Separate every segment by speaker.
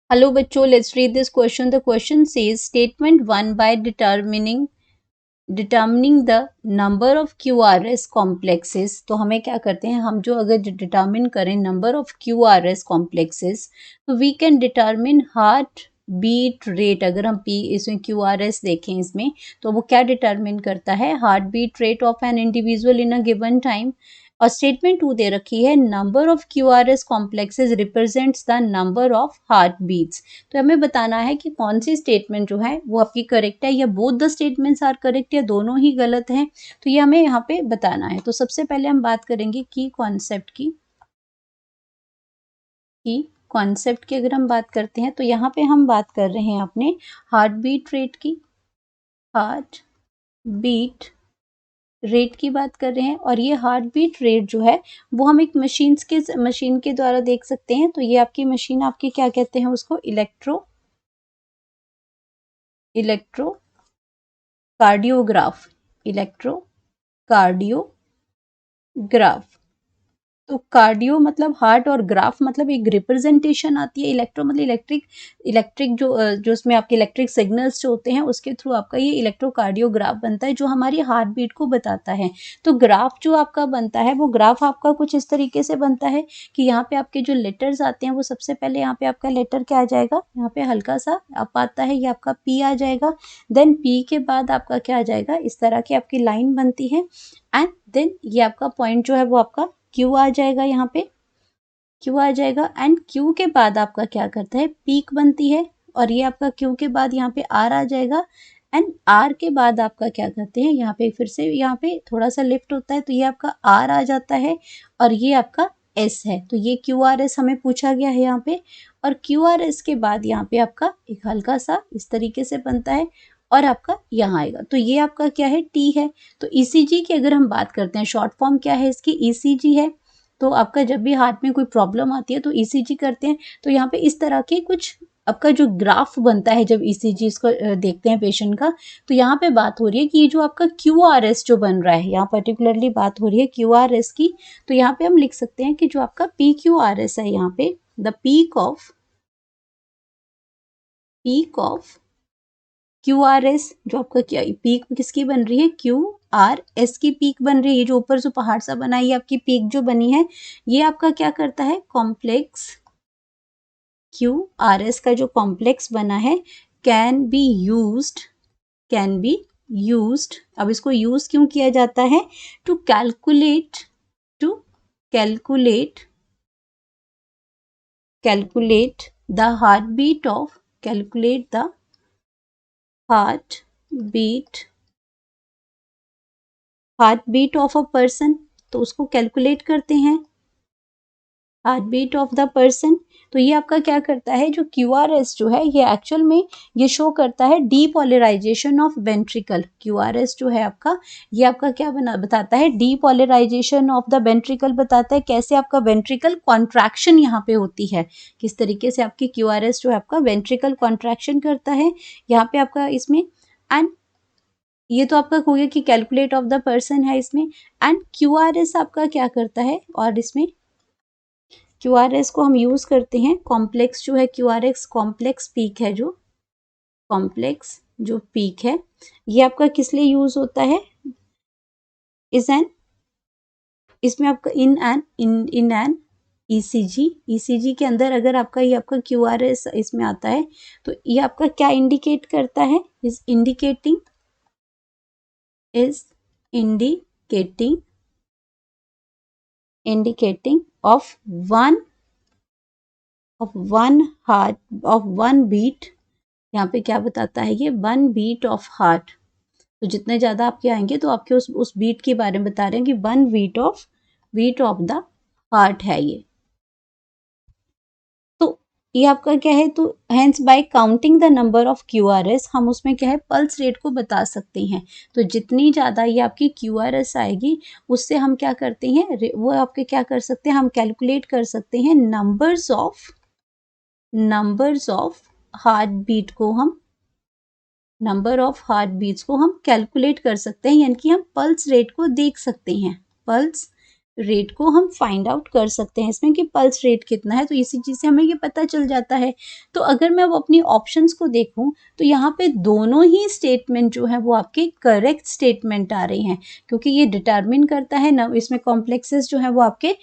Speaker 1: Hello बच्चों, let's read this question. The question says statement 1 by determining the number of QRS complexes. तो हमें क्या करते हैं, हम जो अगर डिटर्मिन करें नंबर ऑफ QRS complexes, तो we can determine heart beat rate. अगर हम पी इसमें QRS देखें इसमें, तो वो क्या डिटर्मिन करता है, heart beat rate of an individual in a given time. और स्टेटमेंट 2 दे रखी है, number of QRS complexes represents the number of heart beats. तो हमें बताना है कि कौन सी स्टेटमेंट जो है वो आपकी करेक्ट है, या both the statements are correct, या दोनों ही गलत हैं. तो ये हमें यहाँ पे बताना है. तो सबसे पहले हम बात करेंगे की कॉन्सेप्ट की कॉन्सेप्ट की अगर हम बात करते हैं, तो यहाँ पे हम बात कर रहे हैं अपने हार्ट बीट रेट की. हार्ट बीट रेट की बात कर रहे हैं, और ये हार्ट बीट रेट जो है वो हम एक मशीन के द्वारा देख सकते हैं. तो ये आपकी मशीन, आपकी क्या कहते हैं उसको, इलेक्ट्रो कार्डियोग्राफ. Electro cardiograph. तो कार्डियो मतलब हार्ट, और ग्राफ मतलब एक रिप्रेजेंटेशन आती है. इलेक्ट्रो मतलब इलेक्ट्रिक जो उसमें आपके इलेक्ट्रिक सिग्नल्स जो होते हैं उसके थ्रू आपका ये इलेक्ट्रोकार्डियोग्राफ बनता है, जो हमारी हार्ट बीट को बताता है. तो ग्राफ जो आपका बनता है, वो ग्राफ आपका कुछ इस तरीके से बनता है कि यहाँ पे आपके जो लेटर्स आते हैं, वो सबसे पहले यहाँ पे आपका लेटर क्या आ जाएगा, यहाँ पे हल्का सा अप आता है, ये आपका पी आ जाएगा. देन पी के बाद आपका क्या आ जाएगा, इस तरह की आपकी लाइन बनती है. एंड देन ये आपका पॉइंट जो है वो आपका क्यू आ जाएगा, यहाँ पे क्यू आ जाएगा. एंड क्यू के बाद आपका क्या करता है, पीक बनती है, और ये आपका क्यू के बाद यहाँ पे आर आ जाएगा. एंड आर के बाद आपका क्या करते हैं, यहाँ पे फिर से यहाँ पे थोड़ा सा लिफ्ट होता है, तो ये आपका आर आ जाता है, और ये आपका एस है. तो ये क्यू आर एस हमें पूछा गया है यहाँ पे. और क्यू आर एस के बाद यहाँ पे आपका एक हल्का सा इस तरीके से बनता है, और आपका यहाँ आएगा. तो ये आपका क्या है, टी है. तो ईसीजी की अगर हम बात करते हैं, शॉर्ट फॉर्म क्या है इसकी, ईसीजी है. तो आपका जब भी हार्ट में कोई प्रॉब्लम आती है तो ईसीजी करते हैं. तो यहाँ पे इस तरह के कुछ आपका जो ग्राफ बनता है जब ईसीजी इसको देखते हैं पेशेंट का, तो यहाँ पे बात हो रही है कि ये जो आपका क्यूआरएस जो बन रहा है, यहाँ पर्टिकुलरली बात हो रही है क्यूआरएस की. तो यहाँ पे हम लिख सकते हैं कि जो आपका पीक्यूआरएस है, यहाँ पे द पीक ऑफ QRS, जो आपका क्या पीक किसकी बन रही है, QRS की पीक बन रही है. ये जो ऊपर जो पहाड़ सा बना है, ये आपकी पीक जो बनी है, ये आपका क्या करता है, कॉम्प्लेक्स QRS का जो कॉम्प्लेक्स बना है कैन बी यूज्ड. अब इसको यूज क्यों किया जाता है, to calculate the heart beat of a person. तो उसको कैलकुलेट करते हैं heart beat of the person. तो ये आपका क्या करता है, जो QRS जो है, ये एक्चुअल में ये शो करता है डीपोलराइजेशन ऑफ वेंट्रिकल. QRS जो है आपका, ये आपका क्या बताता है, डीपोलराइजेशन ऑफ द वेंट्रिकल बताता है. कैसे आपका वेंट्रिकल कॉन्ट्रैक्शन यहाँ पे होती है, किस तरीके से आपकी QRS जो है आपका वेंट्रिकल कॉन्ट्रैक्शन करता है यहाँ पे आपका इसमें. एंड ये तो आपका हो गया कि कैलकुलेट ऑफ द पर्सन है इसमें. एंड QRS आपका क्या करता है, और इसमें QRS को हम यूज करते हैं, कॉम्प्लेक्स जो है QRS कॉम्प्लेक्स पीक है, जो पीक है, ये आपका किस लिए यूज होता है, इसमें आपका इन एन ईसीजी के अंदर अगर आपका ये आपका QRS इसमें आता है, तो ये आपका क्या इंडिकेट करता है, is indicating of one beat. यहाँ पे क्या बताता है, ये 1 बीट ऑफ हार्ट. तो जितने ज्यादा आपके आएंगे, तो आपके उस बीट के बारे में बता रहे हैं कि 1 बीट ऑफ द हार्ट है ये. तो ये आपका क्या है, तो hence bye counting the number of QRS, हम उसमें क्या है, पल्स रेट को बता सकते हैं. तो जितनी ज़्यादा ये आपकी QRS आएगी, उससे हम क्या करते हैं, वो आपके क्या कर सकते हैं, हम कैलकुलेट कर सकते हैं नंबर्स ऑफ हार्ट बीट को हम नंबर ऑफ हार्ट बीट्स को हम कैलकुलेट कर सकते हैं, यानी कि हम पल्स रेट को देख सकते हैं. पल्स रेट को हम फाइंड आउट कर सकते हैं इसमें कि पल्स रेट कितना है, तो इसी चीज़ से हमें ये पता चल जाता है। तो अगर मैं अब अपनी ऑप्शंस को देखूँ, तो यहाँ पे दोनों ही स्टेटमेंट जो है वो आपके करेक्ट स्टेटमेंट आ रही हैं, क्योंकि ये डिटरमिन करता है न, इसमें कॉम्प्लेक्सेस जो है वो आपके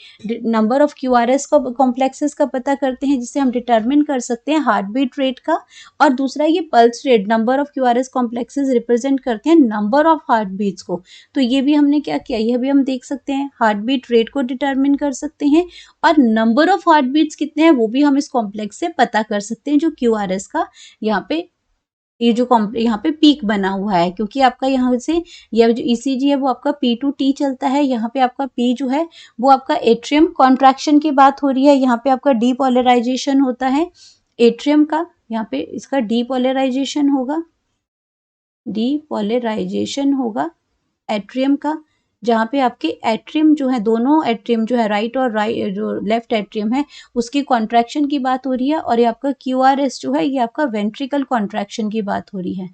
Speaker 1: नंबर ऑफ क्यूआरएस का कॉम्प्लेक्सेस का पता करते हैं, जिससे हम डिटरमिन कर सकते हैं हार्ट बीट रेट का। और दूसरा ये pulse rate, number of QRS complexes represent करते हैं नंबर ऑफ हार्ट बीट्स को। तो ये भी हमने क्या किया, ये भी हम देख सकते हैं, हार्ट बीट रेट को डिटरमिन कर सकते हैं और नंबर ऑफ हार्ट बीट्स कितने हैं वो भी हम इस कॉम्प्लेक्स से पता कर सकते हैं, जो क्यूआरएस का यहाँ पे ये जो यहाँ पे पीक बना हुआ है, क्योंकि आपका यहाँ से यह जो ईसीजी है वो आपका पी टू टी चलता है। यहाँ पे आपका पी जो है वो आपका एट्रियम कॉन्ट्रैक्शन की बात हो रही है, यहाँ पे आपका डीपोलराइजेशन होता है एट्रियम का, यहाँ पे इसका डीपोलराइजेशन होगा एट्रियम का, जहाँ पे आपके एट्रियम जो है, दोनों एट्रियम जो है राइट और राइट जो लेफ्ट एट्रियम है उसकी कॉन्ट्रैक्शन की बात हो रही है। और ये आपका क्यूआरएस जो है ये आपका वेंट्रिकल कॉन्ट्रैक्शन की बात हो रही है,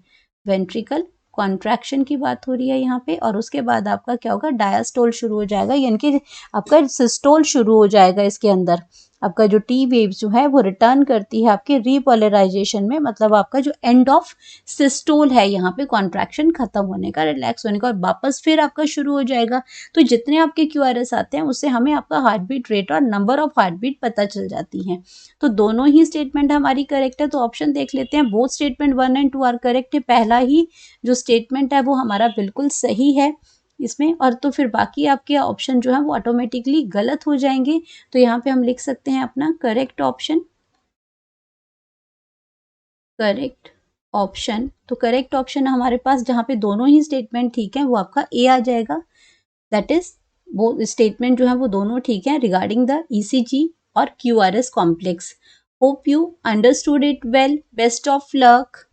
Speaker 1: वेंट्रिकल कॉन्ट्रैक्शन की बात हो रही है यहाँ पे। और उसके बाद आपका क्या होगा, डायस्टोल शुरू हो जाएगा, यानी कि आपका सिस्टोल शुरू हो जाएगा। इसके अंदर आपका जो टी वेव जो है वो रिटर्न करती है आपके रीपोलराइजेशन में, मतलब आपका जो एंड ऑफ सिस्टोल है यहाँ पे कॉन्ट्रैक्शन खत्म होने का, रिलैक्स होने का, और वापस फिर आपका शुरू हो जाएगा। तो जितने आपके क्यूआरएस आते हैं उससे हमें आपका हार्ट बीट रेट और नंबर ऑफ हार्ट बीट पता चल जाती हैं। तो दोनों ही स्टेटमेंट हमारी करेक्ट है, तो ऑप्शन देख लेते हैं। Both statement 1 and 2 are correct है, पहला ही जो स्टेटमेंट है वो हमारा बिल्कुल सही है इसमें। और तो फिर बाकी आपके ऑप्शन जो है वो ऑटोमेटिकली गलत हो जाएंगे। तो यहाँ पे हम लिख सकते हैं अपना करेक्ट ऑप्शन, करेक्ट ऑप्शन। तो करेक्ट ऑप्शन हमारे पास जहाँ पे दोनों ही स्टेटमेंट ठीक है वो आपका ए आ जाएगा। दैट इज वो स्टेटमेंट जो है वो दोनों ठीक है रिगार्डिंग द ईसीजी और QRS complex. Hope you understood it well. Best of luck.